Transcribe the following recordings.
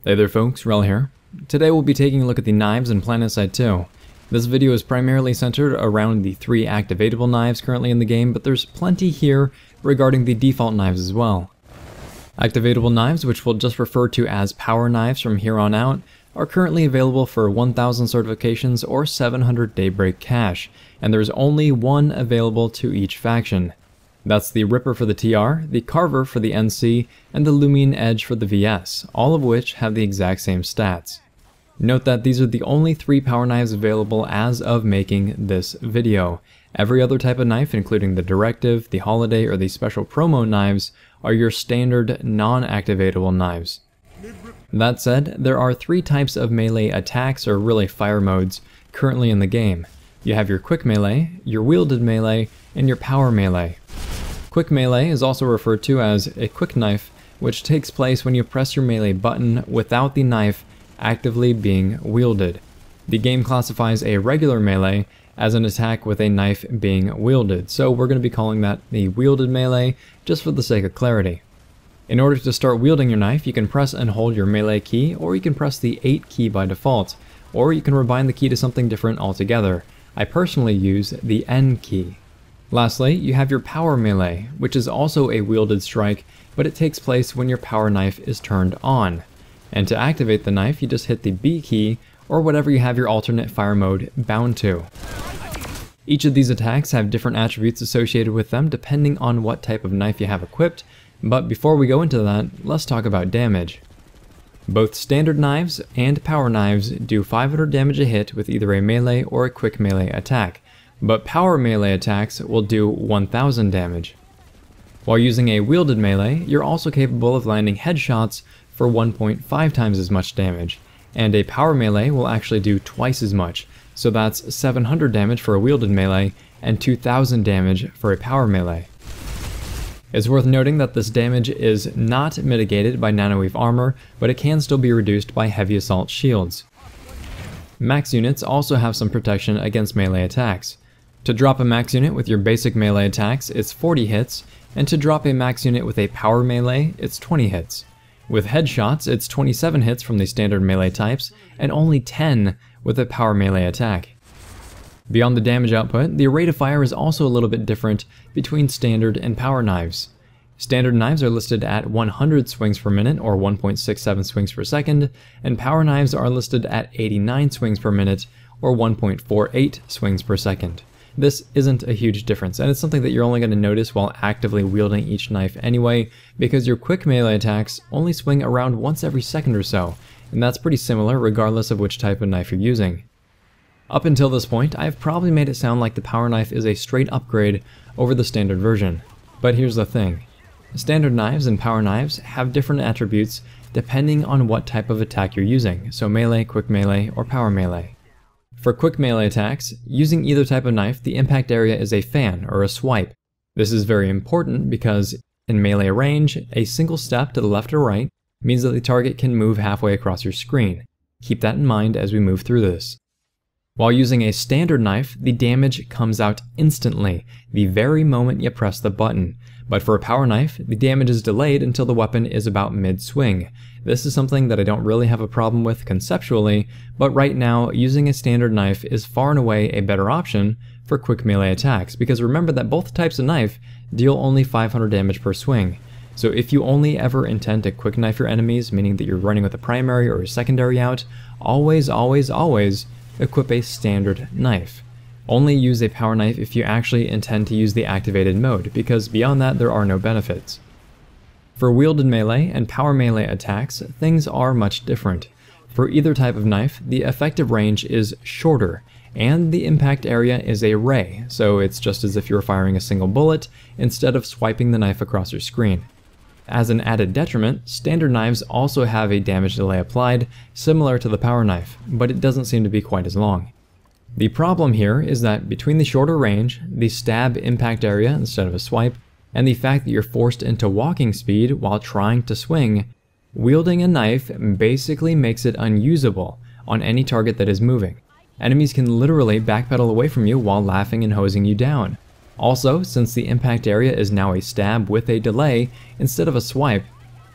Hey there folks, Wrel here. Today we'll be taking a look at the knives in PlanetSide 2. This video is primarily centered around the 3 activatable knives currently in the game, but there's plenty here regarding the default knives as well. Activatable knives, which we'll just refer to as power knives from here on out, are currently available for 1000 certifications or 700 daybreak cash, and there's only one available to each faction. That's the Ripper for the TR, the Carver for the NC, and the Lumine Edge for the VS, all of which have the exact same stats. Note that these are the only 3 power knives available as of making this video. Every other type of knife, including the Directive, the Holiday, or the Special Promo knives, are your standard non-activatable knives. That said, there are 3 types of melee attacks, or really fire modes, currently in the game. You have your quick melee, your wielded melee, and your power melee. Quick melee is also referred to as a quick knife, which takes place when you press your melee button without the knife actively being wielded. The game classifies a regular melee as an attack with a knife being wielded, so we're going to be calling that the wielded melee just for the sake of clarity. In order to start wielding your knife, you can press and hold your melee key, or you can press the 8 key by default, or you can rebind the key to something different altogether. I personally use the N key. Lastly, you have your power melee, which is also a wielded strike, but it takes place when your power knife is turned on. And to activate the knife, you just hit the B key, or whatever you have your alternate fire mode bound to. Each of these attacks have different attributes associated with them depending on what type of knife you have equipped, but before we go into that, let's talk about damage. Both standard knives and power knives do 500 damage a hit with either a melee or a quick melee attack, but power melee attacks will do 1000 damage. While using a wielded melee, you're also capable of landing headshots for 1.5 times as much damage, and a power melee will actually do twice as much, so that's 700 damage for a wielded melee and 2000 damage for a power melee. It's worth noting that this damage is not mitigated by nanowave armor, but it can still be reduced by heavy assault shields. Max units also have some protection against melee attacks. To drop a max unit with your basic melee attacks, it's 40 hits, and to drop a max unit with a power melee, it's 20 hits. With headshots, it's 27 hits from the standard melee types, and only 10 with a power melee attack. Beyond the damage output, the rate of fire is also a little bit different between standard and power knives. Standard knives are listed at 100 swings per minute, or 1.67 swings per second, and power knives are listed at 89 swings per minute, or 1.48 swings per second. This isn't a huge difference, and it's something that you're only going to notice while actively wielding each knife anyway, because your quick melee attacks only swing around once every second or so, and that's pretty similar regardless of which type of knife you're using. Up until this point, I've probably made it sound like the power knife is a straight upgrade over the standard version. But here's the thing. Standard knives and power knives have different attributes depending on what type of attack you're using, so melee, quick melee, or power melee. For quick melee attacks, using either type of knife, the impact area is a fan or a swipe. This is very important because in melee range, a single step to the left or right means that the target can move halfway across your screen. Keep that in mind as we move through this. While using a standard knife, the damage comes out instantly, the very moment you press the button. But for a power knife, the damage is delayed until the weapon is about mid-swing. This is something that I don't really have a problem with conceptually, but right now, using a standard knife is far and away a better option for quick melee attacks, because remember that both types of knife deal only 500 damage per swing. So if you only ever intend to quick knife your enemies, meaning that you're running with a primary or a secondary out, always equip a standard knife. Only use a power knife if you actually intend to use the activated mode, because beyond that there are no benefits. For wielded melee and power melee attacks, things are much different. For either type of knife, the effective range is shorter, and the impact area is a ray, so it's just as if you were firing a single bullet instead of swiping the knife across your screen. As an added detriment, standard knives also have a damage delay applied, similar to the power knife, but it doesn't seem to be quite as long. The problem here is that between the shorter range, the stab impact area instead of a swipe, and the fact that you're forced into walking speed while trying to swing, wielding a knife basically makes it unusable on any target that is moving. Enemies can literally backpedal away from you while laughing and hosing you down. Also, since the impact area is now a stab with a delay instead of a swipe,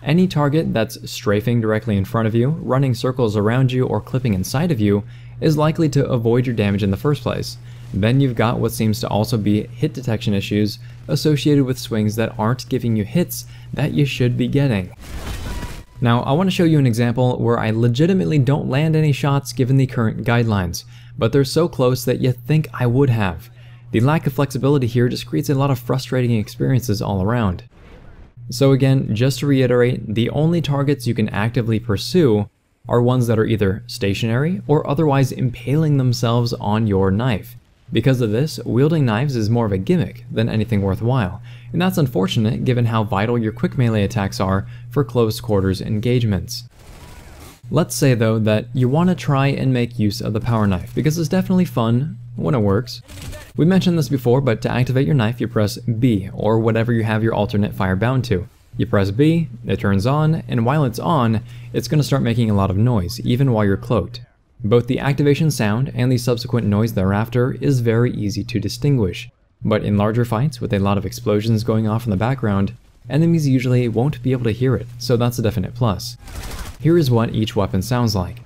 Any target that's strafing directly in front of you, running circles around you, or clipping inside of you is likely to avoid your damage in the first place. Then you've got what seems to also be hit detection issues associated with swings that aren't giving you hits that you should be getting. Now, I want to show you an example where I legitimately don't land any shots given the current guidelines, but they're so close that you think I would have. The lack of flexibility here just creates a lot of frustrating experiences all around. So again, just to reiterate, the only targets you can actively pursue are ones that are either stationary or otherwise impaling themselves on your knife. Because of this, wielding knives is more of a gimmick than anything worthwhile, and that's unfortunate given how vital your quick melee attacks are for close quarters engagements. Let's say though that you want to try and make use of the power knife, because it's definitely fun when it works. We mentioned this before, but to activate your knife you press B, or whatever you have your alternate fire bound to. You press B, it turns on, and while it's on, it's going to start making a lot of noise, even while you're cloaked. Both the activation sound and the subsequent noise thereafter is very easy to distinguish, but in larger fights with a lot of explosions going off in the background, enemies usually won't be able to hear it, so that's a definite plus. Here is what each weapon sounds like.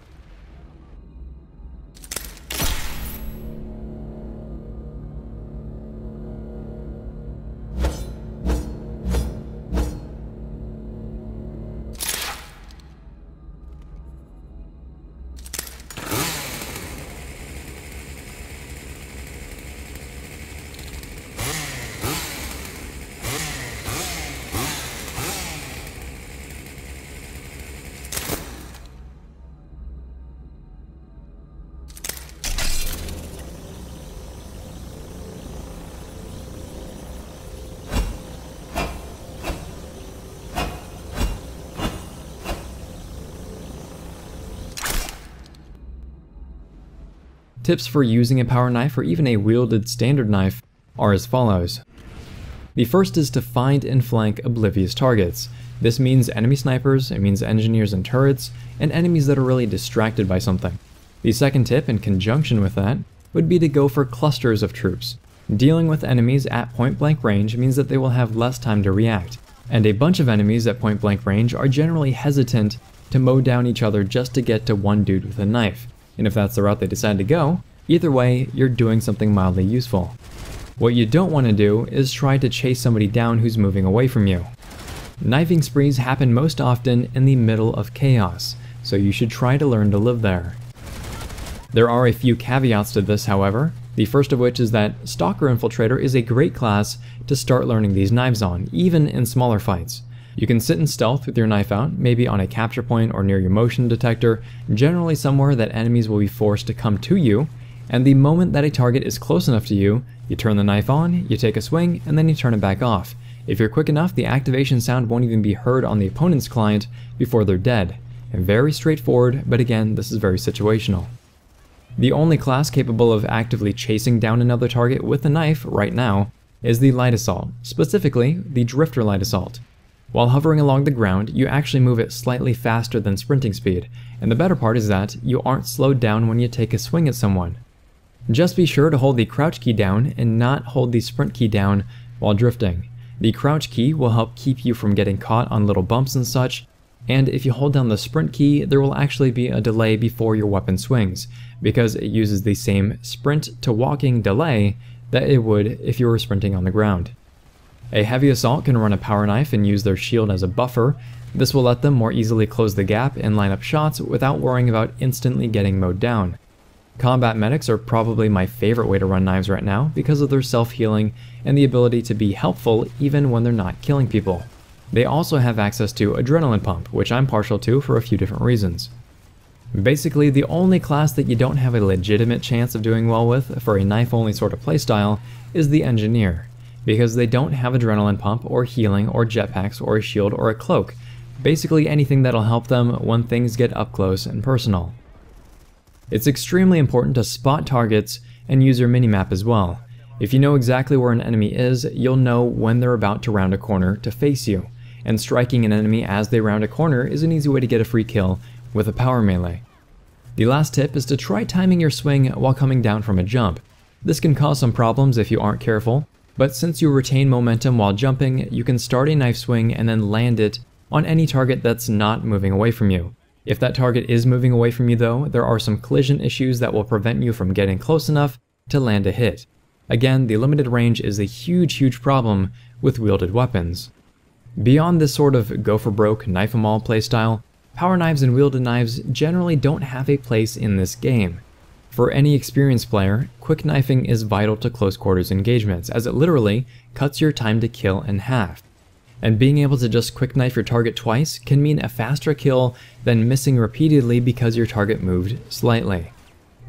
Tips for using a power knife or even a wielded standard knife are as follows. The first is to find and flank oblivious targets. This means enemy snipers, it means engineers and turrets, and enemies that are really distracted by something. The second tip, in conjunction with that, would be to go for clusters of troops. Dealing with enemies at point blank range means that they will have less time to react, and a bunch of enemies at point blank range are generally hesitant to mow down each other just to get to one dude with a knife. And if that's the route they decide to go, either way, you're doing something mildly useful. What you don't want to do is try to chase somebody down who's moving away from you. Knifing sprees happen most often in the middle of chaos, so you should try to learn to live there. There are a few caveats to this, however, the first of which is that Stalker Infiltrator is a great class to start learning these knives on, even in smaller fights. You can sit in stealth with your knife out, maybe on a capture point or near your motion detector, generally somewhere that enemies will be forced to come to you, and the moment that a target is close enough to you, you turn the knife on, you take a swing, and then you turn it back off. If you're quick enough, the activation sound won't even be heard on the opponent's client before they're dead. Very straightforward, but again, this is very situational. The only class capable of actively chasing down another target with a knife right now is the Light Assault, specifically the Drifter Light Assault. While hovering along the ground, you actually move at slightly faster than sprinting speed, and the better part is that you aren't slowed down when you take a swing at someone. Just be sure to hold the crouch key down and not hold the sprint key down while drifting. The crouch key will help keep you from getting caught on little bumps and such, and if you hold down the sprint key, there will actually be a delay before your weapon swings, because it uses the same sprint to walking delay that it would if you were sprinting on the ground. A heavy assault can run a power knife and use their shield as a buffer. This will let them more easily close the gap and line up shots without worrying about instantly getting mowed down. Combat medics are probably my favorite way to run knives right now because of their self-healing and the ability to be helpful even when they're not killing people. They also have access to Adrenaline Pump, which I'm partial to for a few different reasons. Basically, the only class that you don't have a legitimate chance of doing well with for a knife-only sort of playstyle is the Engineer, because they don't have Adrenaline Pump or healing or jetpacks or a shield or a cloak, basically anything that'll help them when things get up close and personal. It's extremely important to spot targets and use your minimap as well. If you know exactly where an enemy is, you'll know when they're about to round a corner to face you, and striking an enemy as they round a corner is an easy way to get a free kill with a power melee. The last tip is to try timing your swing while coming down from a jump. This can cause some problems if you aren't careful, but since you retain momentum while jumping, you can start a knife swing and then land it on any target that's not moving away from you. If that target is moving away from you though, there are some collision issues that will prevent you from getting close enough to land a hit. Again, the limited range is a huge problem with wielded weapons. Beyond this sort of go for broke, knife 'em all playstyle, power knives and wielded knives generally don't have a place in this game. For any experienced player, quick knifing is vital to close quarters engagements, as it literally cuts your time to kill in half. And being able to just quick knife your target twice can mean a faster kill than missing repeatedly because your target moved slightly.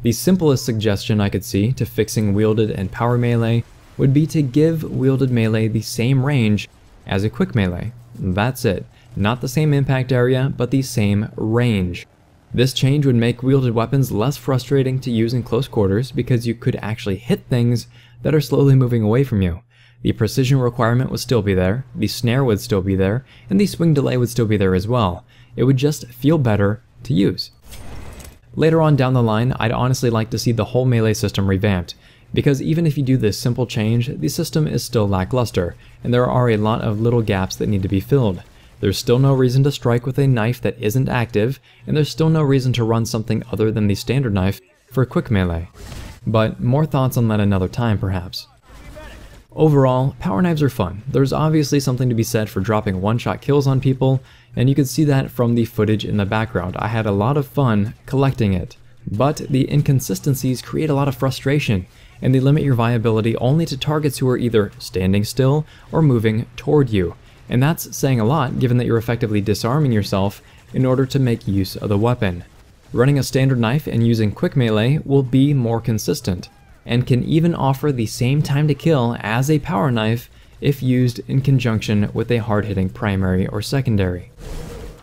The simplest suggestion I could see to fixing wielded and power melee would be to give wielded melee the same range as a quick melee. That's it. Not the same impact area, but the same range. This change would make wielded weapons less frustrating to use in close quarters because you could actually hit things that are slowly moving away from you. The precision requirement would still be there, the snare would still be there, and the swing delay would still be there as well. It would just feel better to use. Later on down the line, I'd honestly like to see the whole melee system revamped, because even if you do this simple change, the system is still lackluster, and there are a lot of little gaps that need to be filled. There's still no reason to strike with a knife that isn't active, and there's still no reason to run something other than the standard knife for quick melee. But more thoughts on that another time perhaps. Overall, power knives are fun. There's obviously something to be said for dropping one-shot kills on people, and you can see that from the footage in the background. I had a lot of fun collecting it. But the inconsistencies create a lot of frustration, and they limit your viability only to targets who are either standing still or moving toward you. And that's saying a lot given that you're effectively disarming yourself in order to make use of the weapon. Running a standard knife and using quick melee will be more consistent, and can even offer the same time to kill as a power knife if used in conjunction with a hard-hitting primary or secondary.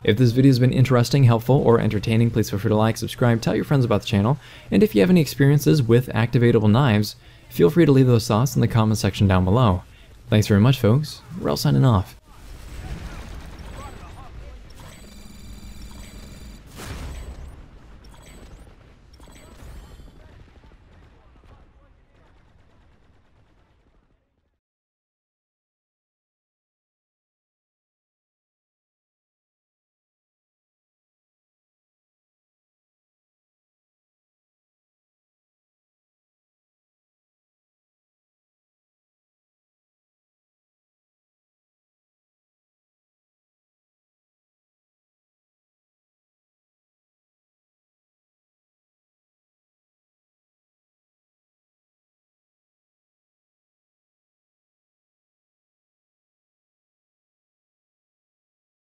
If this video has been interesting, helpful, or entertaining, please feel free to like, subscribe, tell your friends about the channel, and if you have any experiences with activatable knives, feel free to leave those thoughts in the comment section down below. Thanks very much folks, Wrel signing off.